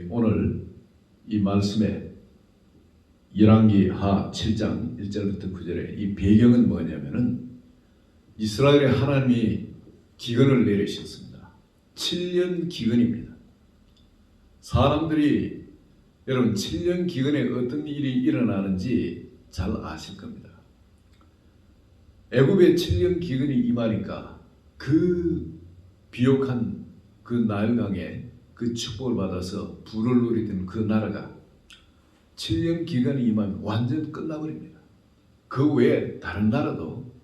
오늘 이 말씀에 열왕기 하 7장 1절부터 9절에 이 배경은 뭐냐면은 이스라엘의 하나님이 기근을 내리셨습니다. 7년 기근입니다. 사람들이 여러분 7년 기근에 어떤 일이 일어나는지 잘 아실 겁니다. 애굽에 7년 기근이 임하니까 그 비옥한 그 나일강에 그 축복을 받아서 부를 누리던 그 나라가 7년 기간이 임하면 완전 끝나버립니다. 그 외에 다른 나라도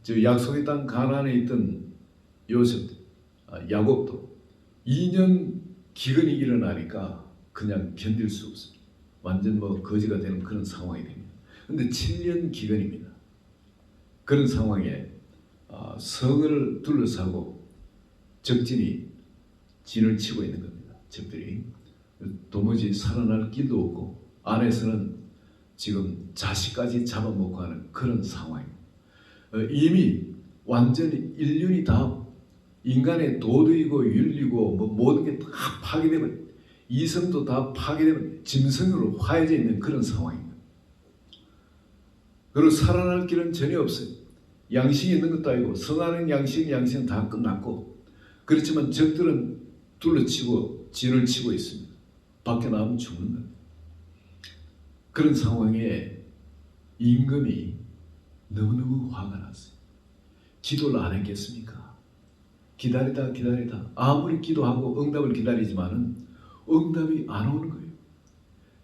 저 약속의 땅 가나안에 있던 요셉, 야곱도 2년 기근이 일어나니까 그냥 견딜 수 없습니다. 완전 거지가 되는 그런 상황이 됩니다. 그런데 7년 기근입니다. 그런 상황에 성을 둘러싸고 적진이 진을 치고 있는 겁니다. 적들이 도무지 살아날 길도 없고 안에서는 지금 자식까지 잡아먹고 하는 그런 상황입니다. 이미 완전히 인륜이 다 인간의 도덕이고 윤리고 모든 게 다 파괴되면 이성도 다 파괴되면 짐승으로 화해져 있는 그런 상황입니다. 그리고 살아날 길은 전혀 없어요. 양식이 있는 것도 아니고 성하는 양식은 다 끝났고 그렇지만 적들은 둘러치고 진을 치고 있습니다. 밖에 나오면 죽는 겁니다. 그런 상황에 임금이 너무너무 화가 났어요. 기도를 안 했겠습니까? 기다리다 아무리 기도하고 응답을 기다리지만은 응답이 안 오는 거예요.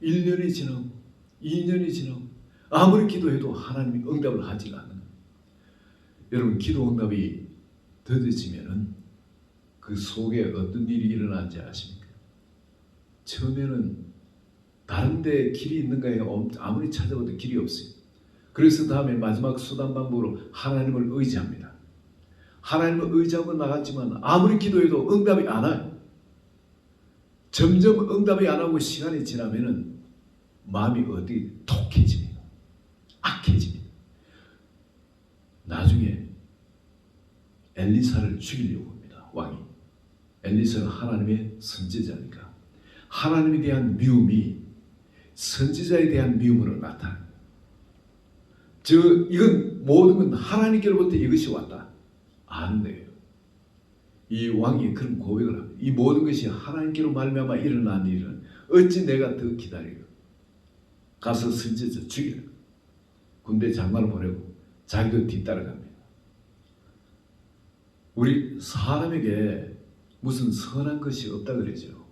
1년이 지나고 2년이 지나고 아무리 기도해도 하나님이 응답을 하지 않는 거예요. 여러분 기도 응답이 더뎌지면은 그 속에 어떤 일이 일어나는지 아십니까? 처음에는 다른 데 길이 있는가에 아무리 찾아봐도 길이 없어요. 그래서 다음에 마지막 수단 방법으로 하나님을 의지합니다. 하나님을 의지하고 나갔지만 아무리 기도해도 응답이 안 와요. 점점 응답이 안 오고 시간이 지나면은 마음이 어떻게 독해집니다. 악해집니다. 나중에 엘리사를 죽이려고 합니다. 왕이. 엘리사가 하나님의 선지자니까 하나님에 대한 미움이 선지자에 대한 미움으로 나타납니다. 이건 모든 건 하나님께로부터 이것이 왔다 아는 거예요. 이 왕이 그런 고백을 합니다. 이 모든 것이 하나님께로 말미암아 일어난 일은 어찌 내가 더 기다리고 가서 선지자 죽이라. 군대 장관을 보내고 자기도 뒤따라갑니다. 우리 사람에게 무슨 선한 것이 없다 그러죠.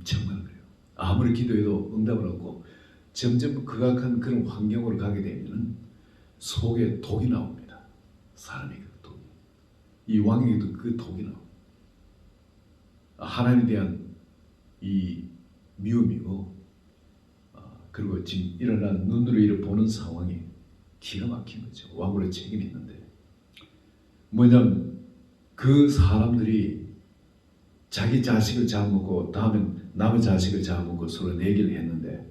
정말 그래요. 아무리 기도해도 응답을 얻고 점점 극악한 그런 환경으로 가게 되면 속에 독이 나옵니다. 사람에게 그 독이. 이 왕에게도 그 독이 나옵니다. 하나님에 대한 이 미움이고 그리고 지금 일어난 눈으로 이를 보는 상황이 기가 막힌 거죠. 왕으로 책임이 있는데 뭐냐면 그 사람들이 자기 자식을 잡아먹고 다음엔 남의 자식을 잡아먹고 서로 내기를 했는데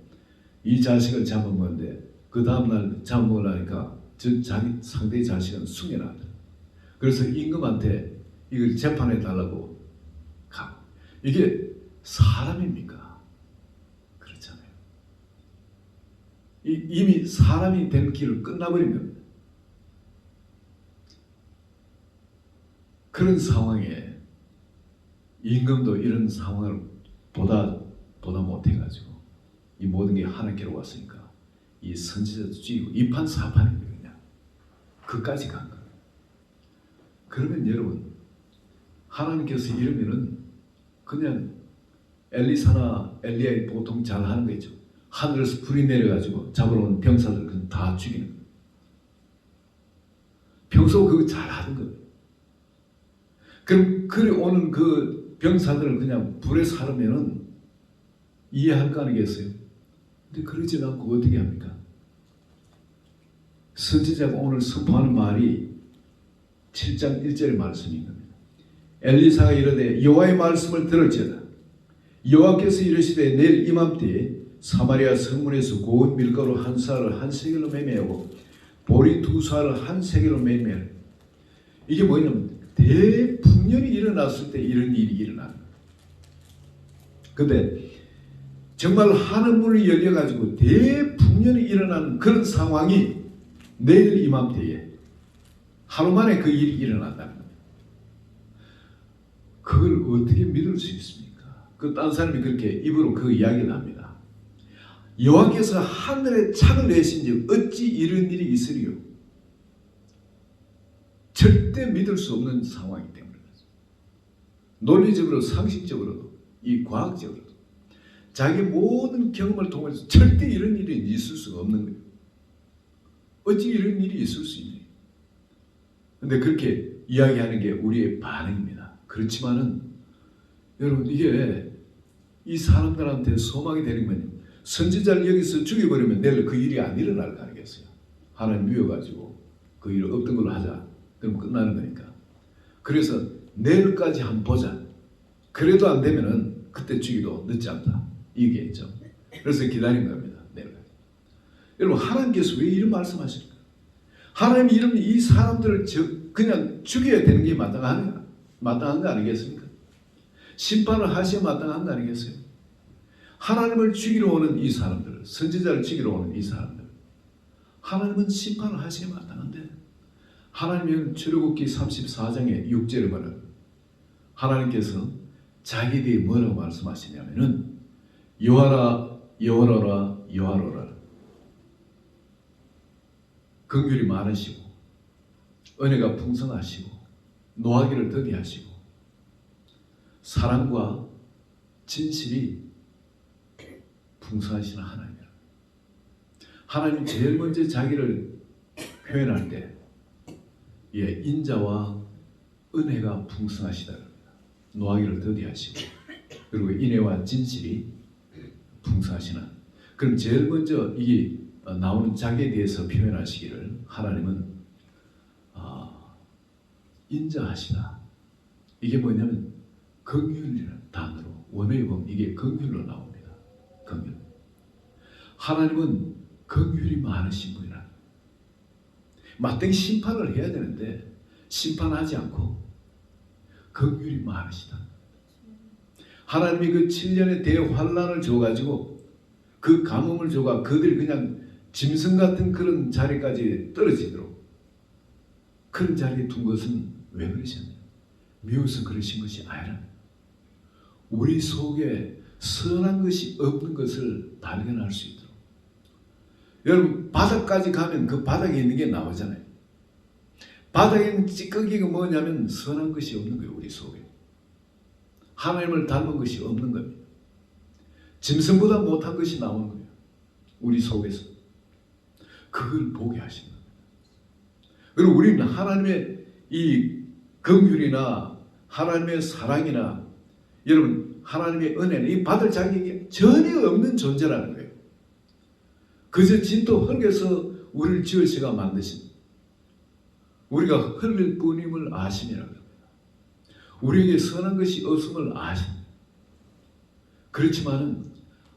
이 자식을 잡아먹었는데 그 다음날 잡아먹으려니까 자기 상대의 자식은 숨겨놨다. 그래서 임금한테 이걸 재판해 달라고 가고 이게 사람입니까? 그렇잖아요. 이미 사람이 될 길을 끝나버린 겁니다. 그런 상황에 임금도 이런 상황을 보다 못해가지고 이 모든 게 하나님께로 왔으니까 이 선지자도 죽이고 이판사판입니다. 그냥 그까지 간 거예요. 그러면 여러분 하나님께서 이러면은 그냥 엘리사나 엘리야 보통 잘 하는 거죠. 하늘에서 불이 내려가지고 잡으러 온 병사들 그냥 다 죽이는 거예요. 평소 그거 잘 하는 거예요. 그럼 그래 오는 그 병사들을 그냥 불에 사르면은 이해할 거 아니겠어요? 근데 그러지 않고 어떻게 합니까? 선지자가 오늘 선포하는 말이 7장 1절의 말씀인 겁니다. 엘리사가 이르되 여호와의 말씀을 들을지어다. 여호와께서 이르시되 내일 이맘때에 사마리아 성문에서 고운 밀가루 한 쌀을 한 세겔로 매매하고 보리 두 쌀을 한 세겔로 매매하라. 이게 뭐냐면 대풍년이 일어났을 때 이런 일이 일어나는 거예요. 근데 정말 하늘문이 열려가지고 대풍년이 일어나는 그런 상황이 내일 이맘때에 하루 만에 그 일이 일어난다는 겁니다. 그걸 어떻게 믿을 수 있습니까? 그 딴 사람이 그렇게 입으로 그 이야기를 합니다. 여호와께서 하늘에 창을 내신즉 어찌 이런 일이 있으리요? 절대 믿을 수 없는 상황이기 때문에 논리적으로 상식적으로도 이 과학적으로도 자기 모든 경험을 통해서 절대 이런 일이 있을 수가 없는 거예요. 어찌 이런 일이 있을 수 있니? 근데 그렇게 이야기하는 게 우리의 반응입니다. 그렇지만은 여러분 이게 이 사람들한테 소망이 되는 거예요. 선지자를 여기서 죽여버리면 내일 그 일이 안 일어날 거 아니겠어요? 하나님 미워가지고 그 일을 없던 걸로 하자. 그럼 끝나는 거니까. 그래서 내일까지 한번 보자. 그래도 안 되면은 그때 죽이도 늦지 않다. 이게 있죠. 그래서 기다린 겁니다. 내일까지. 여러분 하나님께서 왜 이런 말씀하실까? 하나님이 이러면 이 사람들을 그냥 죽여야 되는 게 마땅한 거 아니겠습니까? 심판을 하셔야 마땅한 거 아니겠어요? 하나님을 죽이러 오는 이 사람들, 선지자를 죽이러 오는 이 사람들, 하나님은 심판을 하셔야 마땅한데 하나님은 출애굽기 34장의 6절을 보면 하나님께서 자기에 대해 뭐라고 말씀하시냐면은 여호와라 여호와라 여호와라 긍휼이 많으시고 은혜가 풍성하시고 노하기를 더디하시고 사랑과 진실이 풍성하신 하나님이라. 하나님 제일 먼저 자기를 표현할 때 인자와 은혜가 풍성하시다. 노하기를 더디하시고 그리고 인애와 진실이 풍성하시나. 그럼 제일 먼저 이게 나오는 자기에 대해서 표현하시기를 하나님은 인자하시다. 이게 뭐냐면 긍휼이라는 단어로 원어에 보면 이게 긍휼로 나옵니다. 긍휼. 하나님은 긍휼이 많으신 분이라. 마땅히 심판을 해야 되는데 심판하지 않고 긍휼이 많으시다. 하나님이 그 7년의 대환란을 줘가지고 그 가뭄을 줘가 그들이 그냥 짐승 같은 그런 자리까지 떨어지도록 그런 자리에 둔 것은 왜 그러셨나요? 미워서 그러신 것이 아니라 우리 속에 선한 것이 없는 것을 발견할 수 있도록. 여러분 바닥까지 가면 그 바닥에 있는 게 나오잖아요. 바닥에 있는 찌꺼기가 뭐냐면 선한 것이 없는 거예요. 우리 속에 하나님을 닮은 것이 없는 겁니다. 짐승보다 못한 것이 나오는 거예요. 우리 속에서 그걸 보게 하신 겁니다. 그리고 우리는 하나님의 이 긍휼이나 하나님의 사랑이나 여러분 하나님의 은혜는 이 받을 자격이 전혀 없는 존재라는 거예요. 그저 진토 흙에서 우리를 지으시가 만드신 우리가 흙일 뿐임을 아심이라고 합니다. 우리에게 선한 것이 없음을 아십니다. 그렇지만은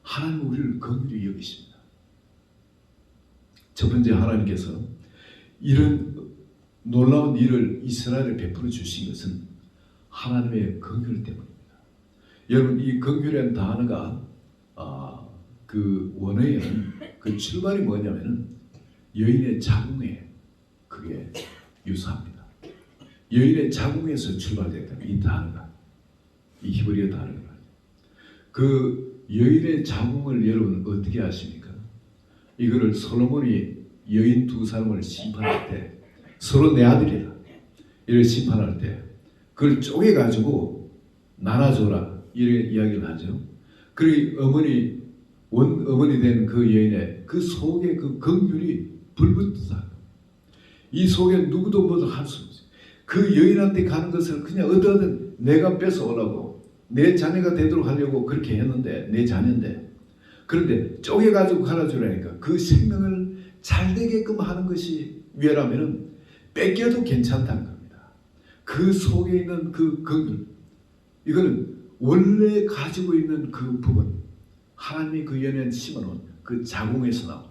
하나님은 우리를 긍휼히 여기십니다. 첫 번째 하나님께서 이런 놀라운 일을 이스라엘에 베풀어 주신 것은 하나님의 긍휼 때문입니다. 여러분 이 긍휼이라는 단어가 그 원어에는 그 출발이 뭐냐면은 여인의 자궁에 그게 유사합니다. 여인의 자궁에서 출발됐다. 이 단어가 이 히브리어 단어가 그 여인의 자궁을 여러분 어떻게 아십니까? 이거를 솔로몬이 여인 두 사람을 심판할 때 서로 내 아들이라 이를 심판할 때 그걸 쪼개 가지고 나눠줘라 이런 이야기를 하죠. 그리고 어머니 된 그 여인의 그 속에 그 긍휼이 불붙다. 이 속에 누구도 뭐도 할 수 없어요. 그 여인한테 가는 것을 그냥 어떻든 내가 뺏어오려고 내 자녀가 되도록 하려고 그렇게 했는데 내 자녀인데 그런데 쪼개가지고 갈아주라니까 그 생명을 잘 되게끔 하는 것이 위라면은 뺏겨도 괜찮다는 겁니다. 그 속에 있는 그 긍휼 이거는 원래 가지고 있는 그 부분 하나님이 그 연예인 심어놓은 그 자궁에서 나온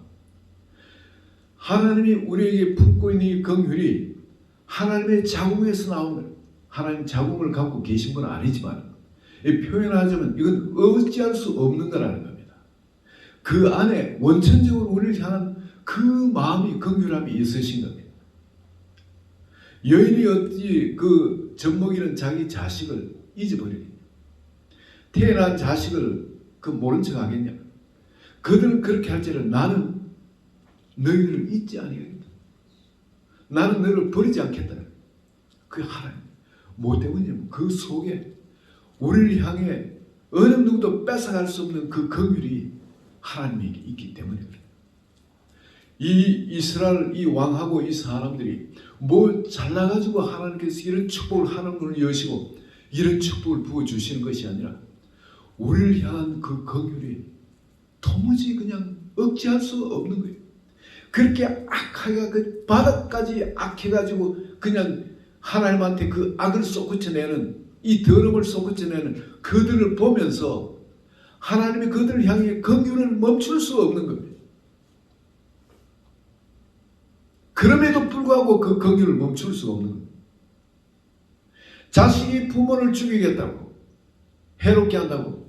하나님이 우리에게 품고 있는 이 긍휼이 하나님의 자궁에서 나오는 하나님 자궁을 갖고 계신 분 아니지만 이 표현하자면 이건 어찌할 수 없는 거라는 겁니다. 그 안에 원천적으로 우리를 향한 그 마음이 긍휼함이 있으신 겁니다. 여인이 어찌 그 젖먹이는 자기 자식을 잊어버리겠냐. 태어난 자식을 그 모른 척 하겠냐. 그들은 그렇게 할지라도 나는 너희를 잊지 아니하겠다. 나는 너희를 버리지 않겠다. 그 하나님. 뭐 때문이냐면 그 속에 우리를 향해 어느 누구도 뺏어갈 수 없는 그 긍휼이 하나님에게 있기 때문에 그래요. 이 이스라엘 이 왕하고 이 사람들이 뭐 잘나가지고 하나님께서 이런 축복을 하늘문을 여시고 이런 축복을 부어주시는 것이 아니라 우리를 향한 그 긍휼이 도무지 그냥 억제할 수 없는 거예요. 그렇게 악하게 그 바닥까지 악해가지고 그냥 하나님한테 그 악을 쏟구쳐내는 이 더러움을 쏟구쳐내는 그들을 보면서 하나님이 그들을 향해 긍휼을 멈출 수 없는 겁니다. 그럼에도 불구하고 그 긍휼을 멈출 수 없는 겁니다. 자식이 부모를 죽이겠다고 해롭게 한다고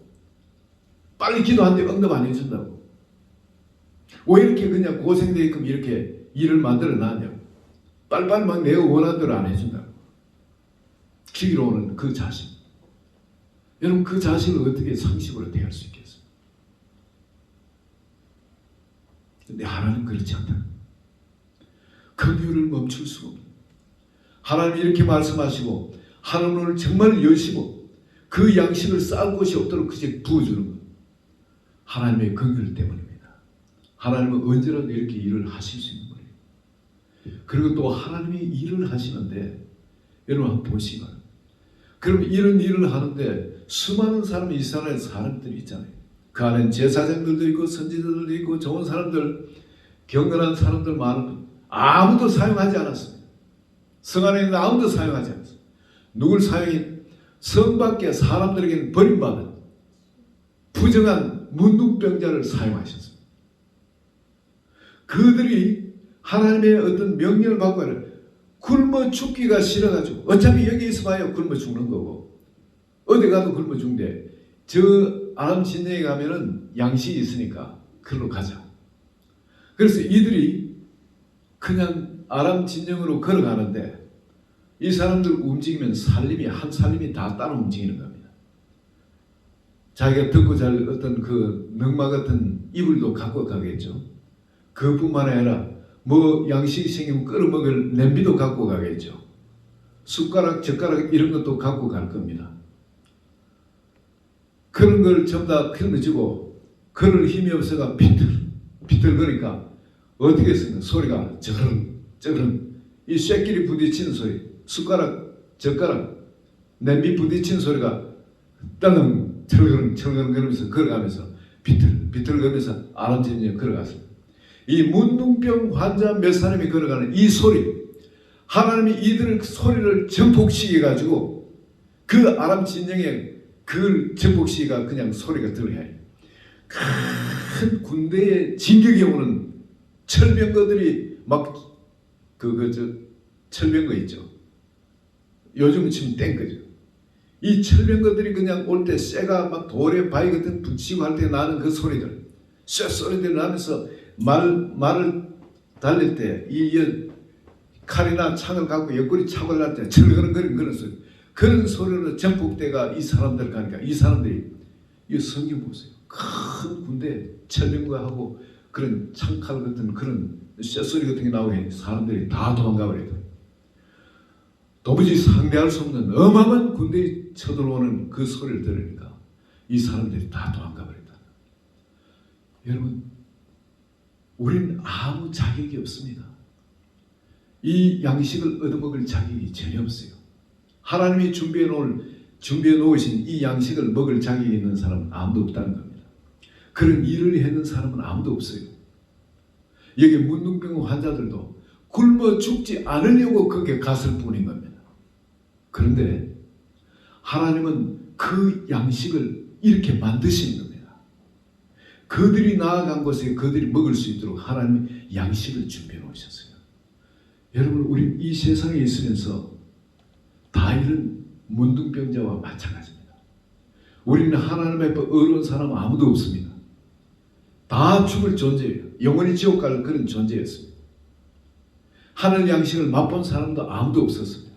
빨리 기도하는데 응답 안 해준다고 왜 이렇게 그냥 고생되게끔 이렇게 일을 만들어 놨냐고 빨리빨리 막 내가 원하는 대로 안 해준다고 죽이러 오는 그 자식. 여러분 그 자식을 어떻게 상식으로 대할 수 있겠어요? 근데 하나님은 그렇지 않다. 긍휼을 멈출 수가 없는 하나님이 이렇게 말씀하시고 하나님을 정말 여시고 그 양식을 쌓을 곳이 없도록 그저 부어주는 것. 하나님의 긍휼 때문입니다. 하나님은 언제라도 이렇게 일을 하실 수 있는 거예요. 그리고 또 하나님이 일을 하시는데 여러분 한번 보시기 바랍니다. 그럼 이런 일을 하는데 수많은 사람 이스라엘 사람들이 있잖아요. 그 안엔 제사장들도 있고 선지자들도 있고 좋은 사람들 경건한 사람들 많은 아무도 사용하지 않았습니다. 성 안에 있는 아무도 사용하지 않았습니다. 누굴 사용해? 성 밖에 사람들에게는 버림받은 부정한 문둥병자를 사용하셨습니다. 그들이 하나님의 어떤 명령을 받고 굶어 죽기가 싫어가지고 어차피 여기 있어봐야 굶어 죽는 거고 어디 가도 굶어 죽는데 저 아람 진영에 가면은 양식이 있으니까 그걸로 가자. 그래서 이들이 그냥 아람 진영으로 걸어가는데 이 사람들 움직이면 살림이 한 살림이 다 따로 움직이는 겁니다. 자기가 듣고 잘 어떤 그 넝마 같은 이불도 갖고 가겠죠. 그뿐만 아니라 뭐 양식이 생기면 끓여 먹을 냄비도 갖고 가겠죠. 숟가락, 젓가락 이런 것도 갖고 갈 겁니다. 그런 걸 전부 다 걸어지고 걸을 힘이 없어가 비틀거리니까 어떻게 했습니까? 소리가 저런 이 쇳끼리 부딪히는 소리, 숟가락, 젓가락, 냄비 부딪히는 소리가 딸렁 철렁 거리면서 걸어가면서 비틀거리면서 아람진영에 걸어갔습니다. 이 문둥병 환자 몇 사람이 걸어가는 이 소리, 하나님이 이들의 소리를 전폭시켜가지고 그 아람 진영에 그 전폭시가 그냥 소리가 들려야 해요. 큰 군대의 진격에 오는 철병거들이 막 철병거 있죠. 요즘은 지금 땡거죠. 이 철병거들이 그냥 올 때 쇠가 막 돌에 바위 같은 붙이고 할 때 나는 그 소리들, 쇠 소리들 나면서 말을 달릴 때 이 칼이나 창을 갖고 옆구리 차고 날 때 철거는 그런 소리, 그런 소리로 전폭대가 이 사람들 가니까 이 사람들이 이 성경 보세요. 큰 군대 철병거하고 그런 창칼 같은 그런 쇠소리 같은 게 나오게 사람들이 다 도망가 버려요. 도무지 상대할 수 없는 어마어마한 군대에 쳐들어오는 그 소리를 들으니까 이 사람들이 다 도망가 버렸다. 여러분, 우리는 아무 자격이 없습니다. 이 양식을 얻어먹을 자격이 전혀 없어요. 하나님이 준비해 놓으신 이 양식을 먹을 자격이 있는 사람은 아무도 없다는 겁니다. 그런 일을 했는 사람은 아무도 없어요. 여기 문둥병 환자들도 굶어 죽지 않으려고 거기에 갔을 뿐인 겁니다. 그런데 하나님은 그 양식을 이렇게 만드신 겁니다. 그들이 나아간 곳에 그들이 먹을 수 있도록 하나님이 양식을 준비해 놓으셨어요. 여러분, 우리 이 세상에 있으면서 다 이런 문둥병자와 마찬가지입니다. 우리는 하나님 앞에 의로운 사람 아무도 없습니다. 다 죽을 존재예요. 영원히 지옥 갈 그런 존재였습니다. 하늘 양식을 맛본 사람도 아무도 없었습니다.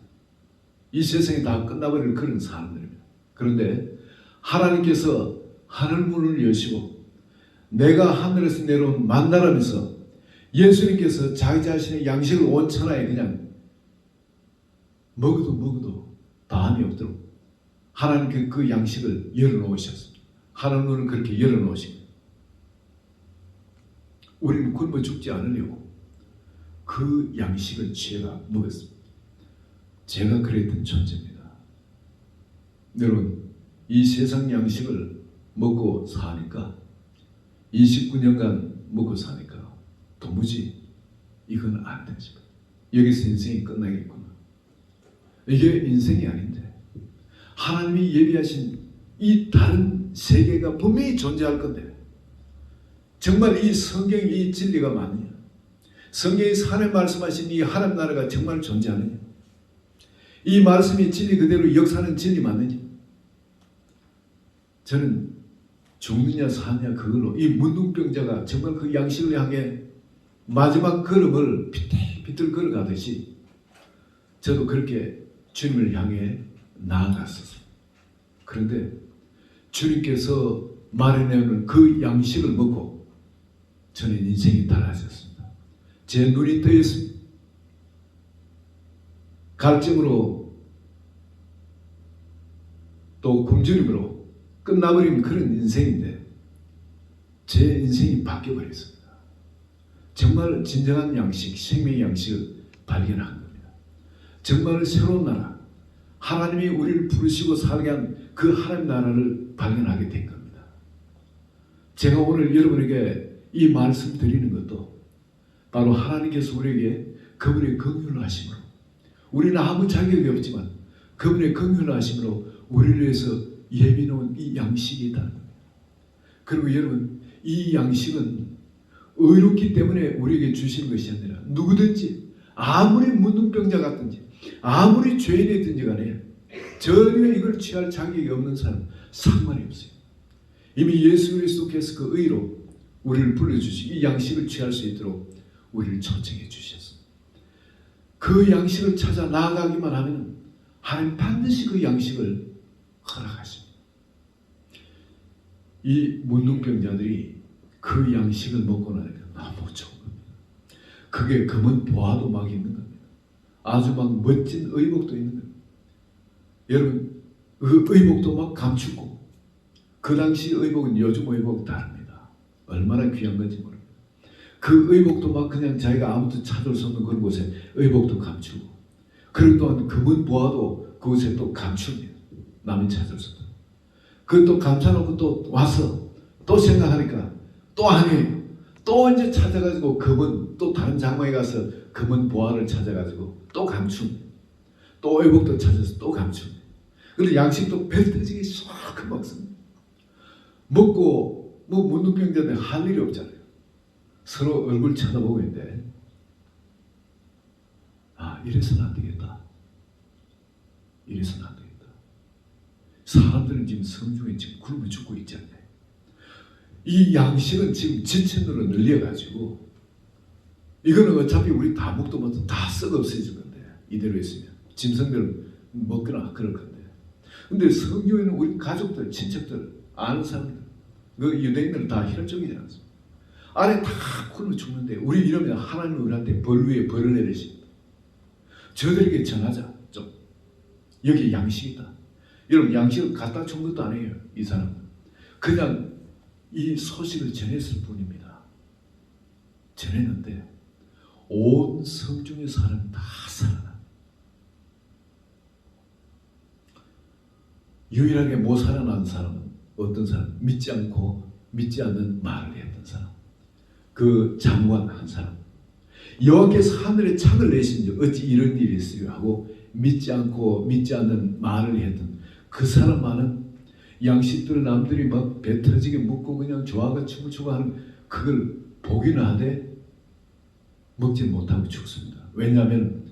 이 세상이 다 끝나버릴 그런 사람들입니다. 그런데 하나님께서 하늘 문을 여시고 내가 하늘에서 내려온 만나라면서 예수님께서 자기 자신의 양식을 온 천하에 그냥 먹어도 다함이 없도록 하나님께 그 양식을 열어놓으셨습니다. 하늘 문을 그렇게 열어놓으십니다. 우리는 굶어 죽지 않으려고 그 양식을 제가 먹었습니다. 제가 그랬던 존재입니다. 여러분, 이 세상 양식을 먹고 사니까 29년간 먹고 사니까 도무지 이건 안 되지. 여기서 인생이 끝나겠구나. 이게 인생이 아닌데 하나님이 예비하신 이 다른 세계가 분명히 존재할 건데 정말 이 성경의 이 진리가 맞느냐? 성경에서 하나님 말씀하신 이 하나님 나라가 정말 존재하느냐? 이 말씀이 진리 그대로 역사하는 진리 맞느냐? 저는 죽느냐 사느냐 그걸로 이 문둥병자가 정말 그 양식을 향해 마지막 걸음을 비틀비틀 걸어가듯이 저도 그렇게 주님을 향해 나아갔었습니다. 그런데 주님께서 마련해놓은 그 양식을 먹고 저는 인생이 달라졌습니다. 제 눈이 뜨였습니다. 갈증으로 또 굶주림으로 끝나버린 그런 인생인데 제 인생이 바뀌어버렸습니다. 정말 진정한 양식, 생명의 양식을 발견한 겁니다. 정말 새로운 나라, 하나님이 우리를 부르시고 살게 한 그 하나님 나라를 발견하게 된 겁니다. 제가 오늘 여러분에게 이 말씀 드리는 것도 바로 하나님께서 우리에게 그분의 긍휼을 하심으로 우리는 아무 자격이 없지만 그분의 긍휼을 하심으로 우리를 위해서 예비놓은 이 양식이 있다는 겁니다. 그리고 여러분, 이 양식은 의롭기 때문에 우리에게 주시는 것이 아니라 누구든지 아무리 문둥병자 같든지 아무리 죄인이든지 간에 전혀 이걸 취할 자격이 없는 사람 상관이 없어요. 이미 예수 그리스도께서 그 의로 우리를 불러주시고 이 양식을 취할 수 있도록 우리를 초청해 주셨습니다. 그 양식을 찾아 나아가기만 하면 하나님 반드시 그 양식을 허락하십니다. 이 문둥병자들이 그 양식을 먹고 나니까 너무 좋은 겁니다. 그게 금은 보화도 막 있는 겁니다. 아주 막 멋진 의복도 있는 겁니다. 여러분, 그 의복도 막 감추고 그 당시 의복은 요즘 의복 다릅니다. 얼마나 귀한 건지 모릅니다. 그 의복도 막 그냥 자기가 아무도 찾을 수 없는 그런 곳에 의복도 감추고 그리고 또한 금은 보화도 그곳에 또 감춥니다. 남이 찾을 수 없는. 그것도 감춰놓고 또 와서 또 생각하니까 또 아니에요. 또 이제 찾아가지고 금은 또 다른 장막에 가서 금은 보화를 찾아가지고 또 감춥니다. 또 의복도 찾아서 또 감춥니다. 그리고 양식도 배 터지게 쏙 먹습니다. 먹고 뭐 문둥병자들 할 일이 없잖아요. 서로 얼굴 쳐다보고 있는데 이래서는 안 되겠다. 이래서는 안 되겠다. 사람들은 지금 성중에 지금 굶어 죽고 있지 않나요? 이 양식은 지금 지천으로 늘려가지고 이거는 어차피 우리 다 먹도 못해 다 썩어 없어질 건데 이대로 있으면 짐승들 먹거나 그럴 건데 근데 성경에는 우리 가족들, 친척들, 아는 사람들 그 유대인들은 다 혈족이지 않습니까? 안에 다 굶어 죽는데 우리 이러면 하나님은 우리한테 벌 위에 벌을 내리십니다. 저들에게 전하자. 좀 여기 양식이다. 여러분 양식을 갖다 준 것도 아니에요. 이 사람은 그냥 이 소식을 전했을 뿐입니다. 전했는데 온 성중의 사람이 다 살아나. 유일하게 못 살아난 사람은 어떤 사람? 믿지 않고 믿지 않는 말을 했던 사람. 그 장관 한 사람. 여호와께서 하늘에 창을 내신지 어찌 이런 일이 있으려 하고 믿지 않고 믿지 않는 말을 했던 그 사람만은 양식들을 남들이 막 배 터지게 먹고 그냥 좋아하고 춤을 추고 하는 그걸 보기는 하되 먹지 못하고 죽습니다. 왜냐하면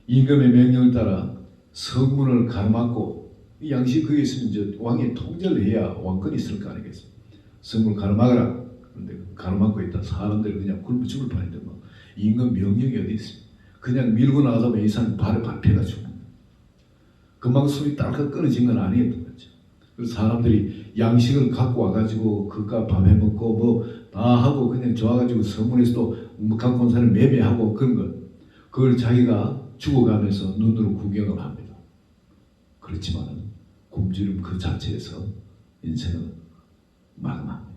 임금의 명령을 따라 성문을 가로막고 이 양식 그게 있으면 이제 왕이 통제를 해야 왕권이 있을 거 아니겠습니까? 성을 가로막아라. 그런데 가로막고 있다. 사람들이 그냥 굶어 죽을 판인데 뭐 임금 명령이 어디 있습니까? 그냥 밀고 나가자면 이 사람이 발에 밟혀가 죽는 거예요. 금방 손이 딸깍 끊어진 건 아니었던 거죠. 그래서 사람들이 양식을 갖고 와가지고 그가 밤에 먹고 뭐 다 하고 그냥 좋아가지고 서문에서도 뭐 갖고 온 사람 매매하고 그런 거 그걸 자기가 죽어가면서 눈으로 구경을 합니다. 그렇지만 굶주림 그 자체에서 인생은 마감합니다.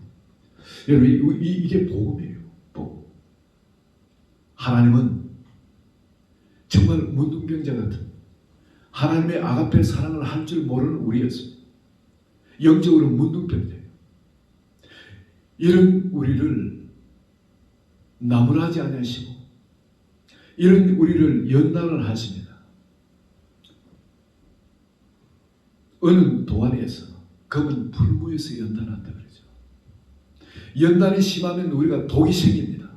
여러분 이게 복음이에요. 복음. 하나님은 정말 문둥병자 같은 하나님의 아가페 사랑을 할 줄 모르는 우리였습니다. 영적으로 문둥병자예요. 이런 우리를 나무라지 아니하시고 이런 우리를 연단을 하십니다. 어느 동안에서 검은 풀무에서 연단한다 그러죠. 연단이 심하면 우리가 독이 생깁니다.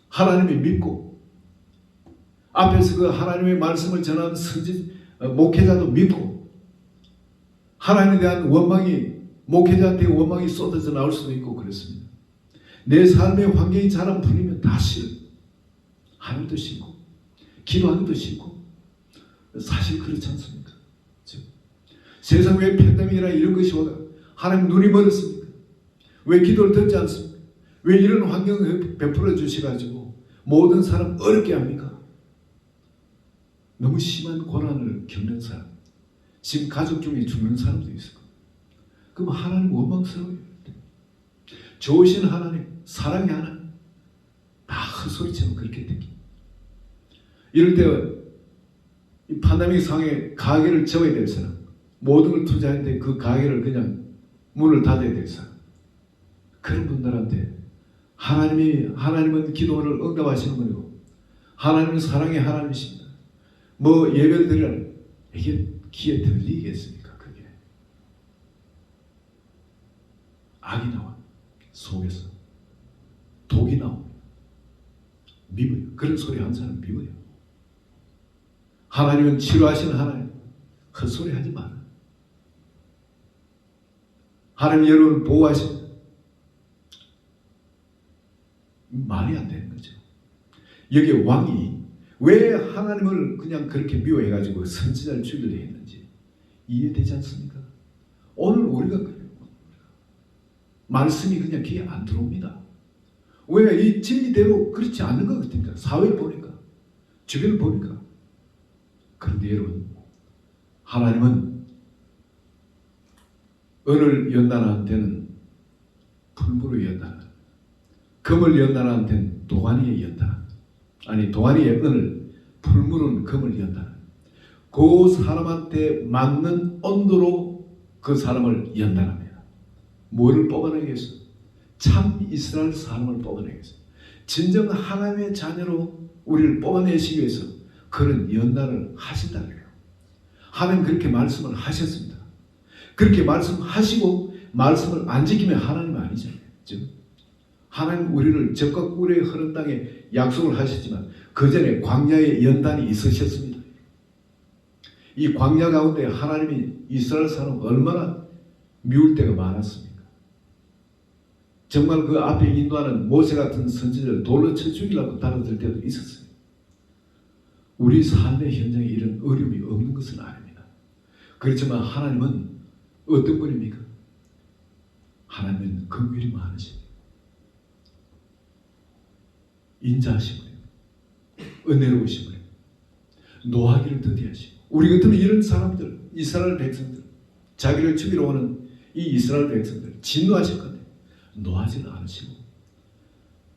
하나님이 믿고 앞에서 그 하나님의 말씀을 전하는 목회자도 믿고 하나님에 대한 원망이 목회자한테 원망이 쏟아져 나올 수도 있고 그렇습니다. 내 삶의 환경이 잘 안 풀리면 다 싫어. 하늘도 싫고 기도하기도 싫고 사실 그렇지 않습니까? 세상 왜 팬데믹이나 이런 것이 와가 하나님 눈이 멀었습니까? 왜 기도를 듣지 않습니까? 왜 이런 환경을 베풀어 주셔가지고 모든 사람 어렵게 합니까? 너무 심한 고난을 겪는 사람, 지금 가족 중에 죽는 사람도 있을 거예요. 그럼 하나님 원망스러워요. 좋으신 하나님, 사랑의 하나님 다 헛소리처럼 그렇게 되기. 이럴 때 이 팬데믹 상황에 가게를 접어야 될 사람, 모든 걸 투자했는데 그 가게를 그냥 문을 닫아야 될 사람, 그런 분들한테 하나님은 기도를 응답하시는 분이고 하나님은 사랑의 하나님이십니다. 뭐 예배를 드리라 이게 귀에 들리겠습니까? 그게 악이 나와 속에서 독이 나옵니다. 미워요. 그런 소리 한 사람 미워요. 하나님은 치료하시는 하나님. 헛소리 하지 마라. 하나님 여러분을 보호하십니다. 말이 안 되는 거죠. 여기 왕이 왜 하나님을 그냥 그렇게 미워해가지고 선지자를 죽이려 했는지 이해되지 않습니까? 오늘 우리가 그래요. 말씀이 그냥 귀에 안 들어옵니다. 왜? 이 진리대로 그렇지 않는 것 같으니까. 사회를 보니까, 주변을 보니까. 그런데 여러분, 하나님은 은을 연단한테는 풀무로 연단합니다. 금을 연단한테는 도가니에 연단합니다. 아니, 도가니에 은을, 풀무는 금을 연단합니다. 그 사람한테 맞는 온도로 그 사람을 연단합니다. 뭐를 뽑아내겠어? 참 이스라엘 사람을 뽑아내겠어. 진정 하나님의 자녀로 우리를 뽑아내시기 위해서 그런 연단을 하신다는 거예요. 하나님 그렇게 말씀을 하셨습니다. 그렇게 말씀하시고 말씀을 안 지키면 하나님 아니잖아요. 하나님 우리를 적과 꿀의 흐른 땅에 약속을 하셨지만 그 전에 광야에 연단이 있으셨습니다. 이 광야 가운데 하나님이 이스라엘 사람 얼마나 미울 때가 많았습니까? 정말 그 앞에 인도하는 모세 같은 선지자를 돌로 쳐 죽이려고 달아들 때도 있었어요. 우리 삶의 현장에 이런 어려움이 없는 것은 아닙니다. 그렇지만 하나님은 어떤 분입니까? 하나님은 긍휼이 많으십니다. 인자하신 분입니다. 은혜로우신 분입니다. 노하기를 더디하시고 우리 같으면 이런 사람들, 이스라엘 백성들, 자기를 죽이러 오는 이 이스라엘 백성들 진노하실 건데 노하지는 않으시고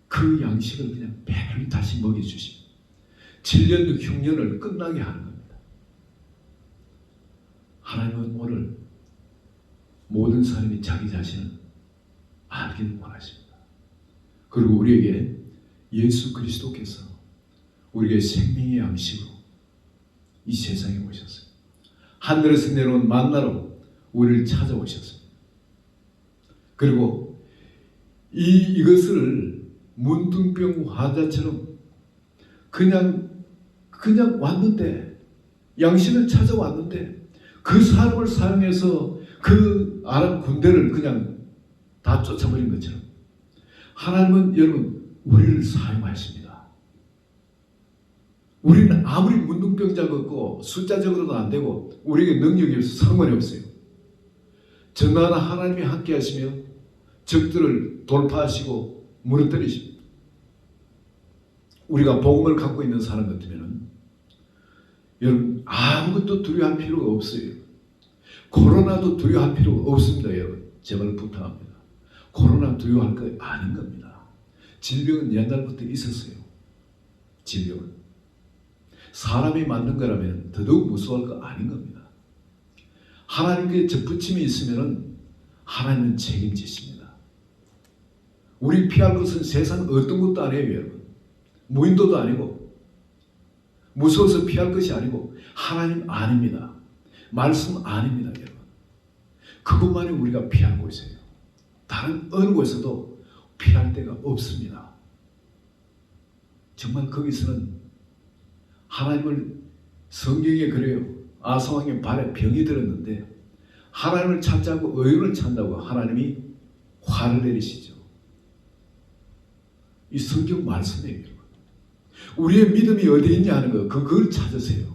그 양식을 그냥 배를 다시 먹여주시고 7년 흉년을 끝나게 하는 겁니다. 하나님은 오늘 모든 사람이 자기 자신을 알기를 원하십니다. 그리고 우리에게 예수 그리스도께서 우리에게 생명의 양식으로 이 세상에 오셨어요. 하늘에서 내려온 만나로 우리를 찾아오셨습니다. 그리고 이것을 문둥병 환자처럼 그냥 왔는데 양식을 찾아왔는데 그 사람을 사용해서 그 아랍 군대를 그냥 다 쫓아버린 것처럼 하나님은 여러분 우리를 사용하십니다. 우리는 아무리 문둥병자 같고 숫자적으로도 안 되고 우리에게 능력이 없어 상관이 없어요. 전능한 하나님이 함께 하시며 적들을 돌파하시고 무너뜨리십니다. 우리가 복음을 갖고 있는 사람 같으면 여러분 아무것도 두려워할 필요가 없어요. 코로나도 두려워할 필요가 없습니다. 여러분 제발 부탁합니다. 코로나 두려워할 거 아닌 겁니다. 질병은 옛날부터 있었어요. 질병은 사람이 만든 거라면 더더욱 무서워할 거 아닌 겁니다. 하나님께 접붙임이 있으면 하나님은 책임지십니다. 우리 피할 것은 세상 어떤 것도 아니에요. 여러분 무인도도 아니고 무서워서 피할 것이 아니고 하나님 아닙니다. 말씀 아닙니다. 여러분 그것만이 우리가 피할 곳이에요. 다른 어느 곳에서도 피할 데가 없습니다. 정말 거기서는 하나님을 성경에 그래요. 아사왕의 발에 병이 들었는데 하나님을 찾자고 의인을 찾는다고 하나님이 화를 내리시죠. 이 성경 말씀이에요. 우리의 믿음이 어디 있냐 하는 거 그걸 찾으세요.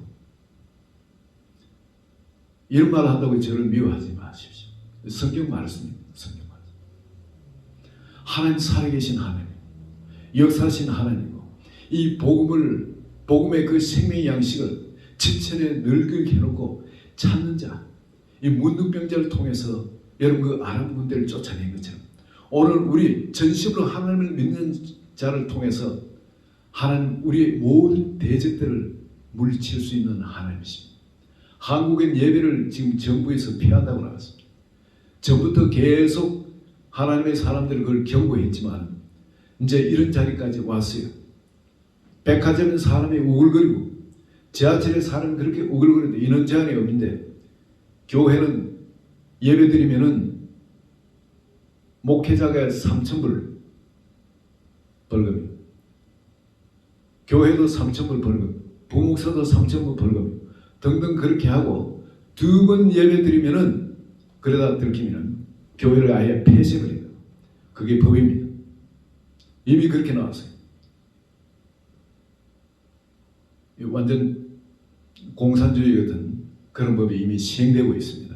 이런 말을 한다고 저를 미워하지 마십시오. 성경 말씀입니다. 성경 말씀. 하나님 살아계신 하나님, 역사하신 하나님이고 이 복음의 그 생명의 양식을 지천에 늙게 해놓고 찾는 자, 이 문둥병자를 통해서 여러분 그 아람 군대를 쫓아낸 것처럼 오늘 우리 전심으로 하나님을 믿는 자를 통해서 하나님 우리의 모든 대적들을 물리칠 수 있는 하나님이십니다. 한국엔 예배를 지금 정부에서 피한다고 나왔습니다. 전부터 계속 하나님의 사람들을 그걸 경고했지만 이제 이런 자리까지 왔어요. 백화점은 사람이 우글거리고 지하철에 사람이 그렇게 우글거리는데 인원 제한이 없는데 교회는 예배 드리면은 목회자가 3,000불 벌금이에요. 교회도 3,000불 벌금, 부목사도 3,000불 벌금 등등 그렇게 하고 2번 예배 드리면은 그러다 들키면은 교회를 아예 폐쇄버립니다. 그게 법입니다. 이미 그렇게 나왔어요. 완전 공산주의 같은 그런 법이 이미 시행되고 있습니다.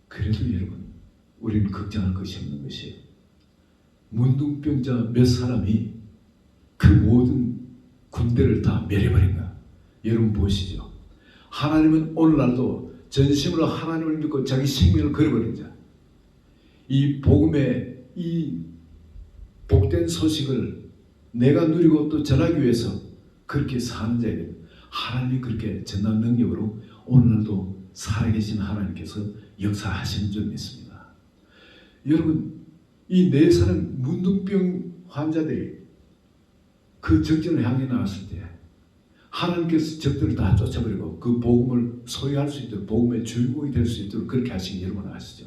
그래도 여러분 우리는 걱정할 것이 없는 것이에요. 문둥병자 몇 사람이 그 모든 군대를 다 멸해버린가. 여러분 보시죠. 하나님은 오늘날도 전심으로 하나님을 믿고 자기 생명을 걸어버린 자, 이 복음의 이 복된 소식을 내가 누리고 또 전하기 위해서 그렇게 사는 자에게 하나님이 그렇게 전한 능력으로 오늘날도 살아계신 하나님께서 역사하시는 줄 믿습니다. 여러분 이 네 사람 문둥병 환자들이 그 적전을 향해 나왔을 때 하나님께서 적들을 다 쫓아버리고 그 복음을 소유할 수 있도록 복음의 주인공이 될 수 있도록 그렇게 하신 게 여러분 아시죠?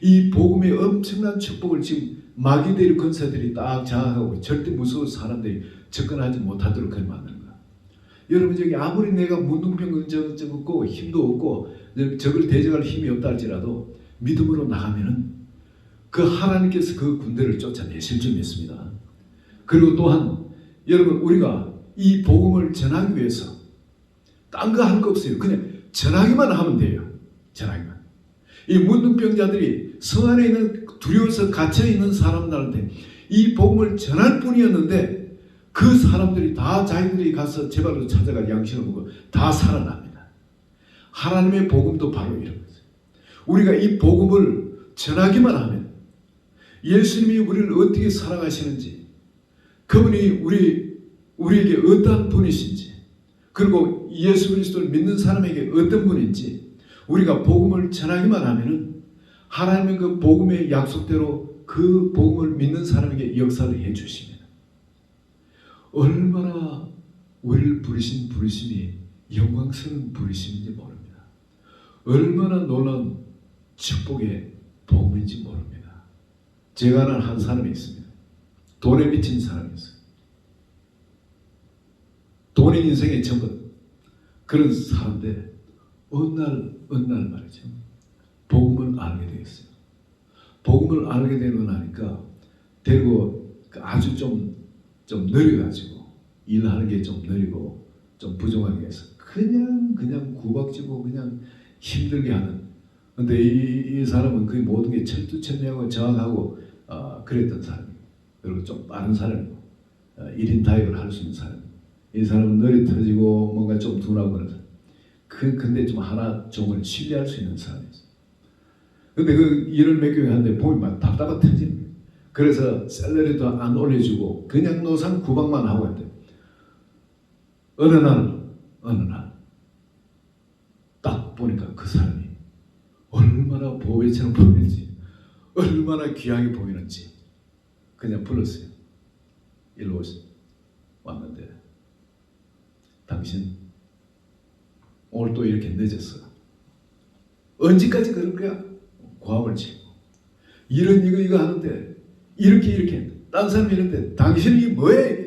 이 복음의 엄청난 축복을 지금 마귀들의 권세들이 딱 장악하고 절대 무서운 사람들이 접근하지 못하도록 그렇게 만드는 거야. 여러분 저기 아무리 내가 문둥병 없고 힘도 없고 적을 대적할 힘이 없다 할지라도 믿음으로 나가면은 그 하나님께서 그 군대를 쫓아내실 줄 믿습니다. 그리고 또한 여러분 우리가 이 복음을 전하기 위해서 딴 거 할 거 없어요. 그냥 전하기만 하면 돼요. 전하기만. 이 문둥병자들이 성 안에 있는 두려워서 갇혀있는 사람들한테 이 복음을 전할 뿐이었는데 그 사람들이 다 자기들이 가서 제발로 찾아가 양식을 먹고 다 살아납니다. 하나님의 복음도 바로 이런 거죠. 우리가 이 복음을 전하기만 하면 예수님이 우리를 어떻게 사랑하시는지 그분이 우리에게 어떠한 분이신지 그리고 예수 그리스도를 믿는 사람에게 어떤 분인지 우리가 복음을 전하기만 하면은 하나님의 그 복음의 약속대로 그 복음을 믿는 사람에게 역사를 해주십니다. 얼마나 우리를 부르신 부르심이 영광스러운 부르심인지 모릅니다. 얼마나 놀라운 축복의 복음인지 모릅니다. 제가 아는 한 사람이 있습니다. 돈에 미친 사람이 있어요. 돈이 인생의 전부. 그런 사람인데 어느 날 말이죠. 복음을 알게 되었어요. 복음을 알게 되고 나니까 데리고 아주 좀 느려가지고 일하는 게 좀 느리고 좀 부족하게 해서 그냥 구박지고 그냥 힘들게 하는. 근데 이 사람은 그 모든 게 철두철미하고 정확하고 그랬던 사람이에요. 그리고 좀 빠른 사람이고 1인 타협을 할 수 있는 사람. 이 사람은 느리 터지고 뭔가 좀 둔하고 그런 사람. 근데 좀 하나 종을 신뢰할 수 있는 사람이었어요. 근데 그 일을 몇 개월 하는데 보면 막 답답한 터지는 거예요. 그래서 샐러리도 안 올려주고 그냥 노상 구박만 하고 했대. 어느 날 딱 보니까 그 사람이 얼마나 보배처럼 보이는지, 얼마나 귀하게 보이는지 그냥 불렀어요. 일로 왔는데, 당신 오늘 또 이렇게 늦었어. 언제까지 그럴 거야? 고함을 치고 이런 이거 하는데 이렇게 했는데 딴 사람이 이런데 당신은 이게 뭐야?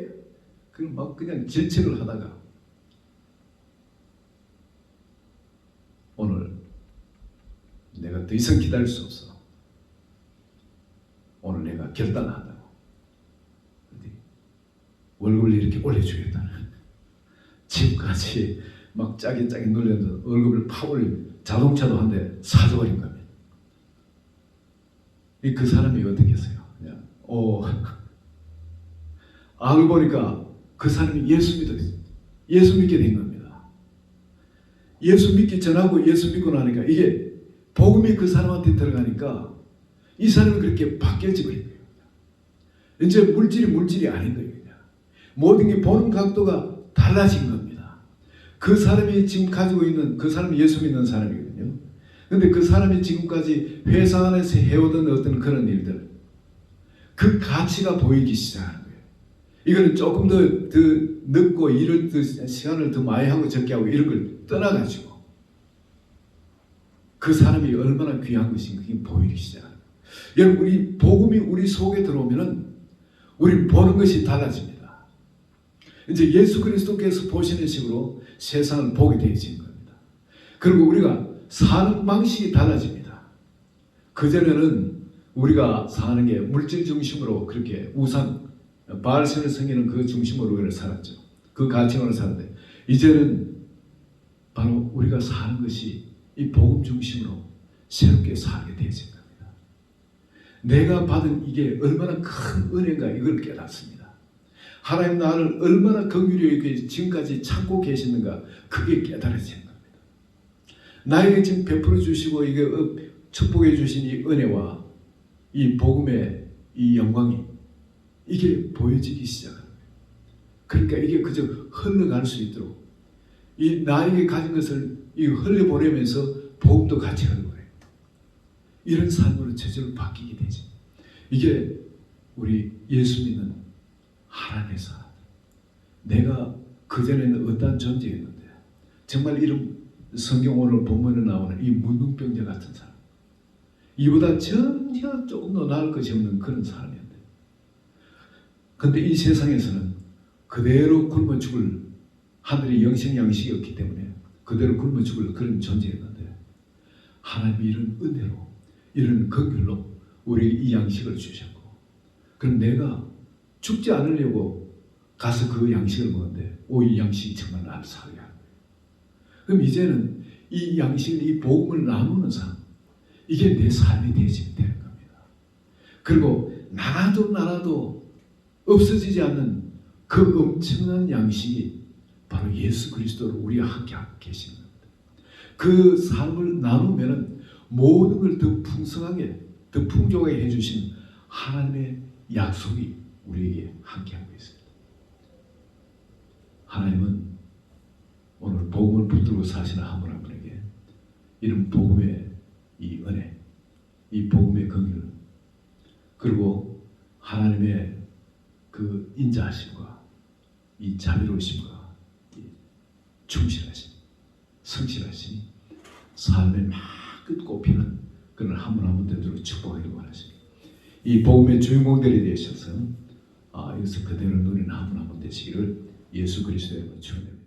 그럼 막 그냥 질책을 하다가 오늘 내가 더 이상 기다릴 수 없어. 오늘 내가 결단한다고. 월급을 이렇게 올려주겠다는. 지금까지 막 짜게 눌려서 월급을 팍 올리고 자동차도 한 대 사줘버린 겁니다. 그 사람이 어떻게 했어요? 그냥 알고 보니까 그 사람이 예수 믿게 된 겁니다. 예수 믿기 전하고 예수 믿고 나니까 이게 복음이 그 사람한테 들어가니까 이 사람은 그렇게 바뀌어져 버린 거예요. 이제 물질이 아닌 거예요. 그냥. 모든 게 보는 각도가 달라진 겁니다. 그 사람이 지금 가지고 있는, 그 사람이 예수 믿는 사람이거든요. 근데 그 사람이 지금까지 회사 안에서 해오던 어떤 그런 일들, 그 가치가 보이기 시작하는 거예요. 이거는 조금 더 늦고 일을 더 시간을 더 많이 하고 적게 하고 이런 걸 떠나가지고 그 사람이 얼마나 귀한 것인가 그게 보이기 시작합니다. 여러분, 우리 복음이 우리 속에 들어오면은 우리 보는 것이 달라집니다. 이제 예수 그리스도께서 보시는 식으로 세상을 보게 되어진 겁니다. 그리고 우리가 사는 방식이 달라집니다. 그전에는 우리가 사는 게 물질 중심으로 그렇게 우상, 바알신을 섬기는 그 중심으로 우리가 살았죠. 그 가치관을 살았는데 이제는 바로 우리가 사는 것이 이 복음 중심으로 새롭게 살게 되어진 겁니다. 내가 받은 이게 얼마나 큰 은혜인가 이걸 깨닫습니다. 하나님 나를 얼마나 긍휼히 여기게 지금까지 참고 계시는가 그게 깨달아지는 겁니다. 나에게 지금 베풀어 주시고 이게 축복해 주신 이 은혜와 이 복음의 이 영광이 이게 보여지기 시작합니다. 그러니까 이게 그저 흘러갈 수 있도록 이 나에게 가진 것을 이 흘려보내면서 복음도 같이 흘려보내요. 이런 삶으로 저절로 바뀌게 되죠. 이게 우리 예수 믿는 하나님의 사람. 내가 그전에는 어떤 존재였는데 정말 이런 성경 오늘 본문에 나오는 이 문둥병자 같은 사람, 이보다 전혀 조금 더 나을 것이 없는 그런 사람이었는데, 근데 이 세상에서는 그대로 굶어 죽을 하늘의 영생 양식이 없기 때문에 그대로 굶어 죽을 그런 존재였는데 하나님이 이런 은혜로 이런 긍휼로 우리에게 이 양식을 주셨고, 그럼 내가 죽지 않으려고 가서 그 양식을 먹었는데 이 양식이 정말 나를 살게 하는 거예요. 그럼 이제는 이 양식을, 이 복음을 나누는 삶, 이게 내 삶이 되어지면 되는 겁니다. 그리고 나눠도 없어지지 않는 그 엄청난 양식이 바로 예수 그리스도로 우리와 함께 계신 겁니다. 그 삶을 나누면 모든 걸 더 풍성하게, 더 풍족하게 해주신 하나님의 약속이 우리에게 함께하고 있습니다. 하나님은 오늘 복음을 붙들고 사시는 한 분 한 분에게 이런 복음의 이 은혜, 이 복음의 긍휼, 그리고 하나님의 그 인자하심과 이 자비로우심과 이 충실하심, 성실하심이 삶에 막 끝꼽히는 그런 한 분 한 분 되도록 축복하기를 원하십니다. 이 복음의 주인공들이 되셔서 이것을 그대로 누리는 한 분 한 분 되시기를 예수 그리스도의 이름으로 축원합니다.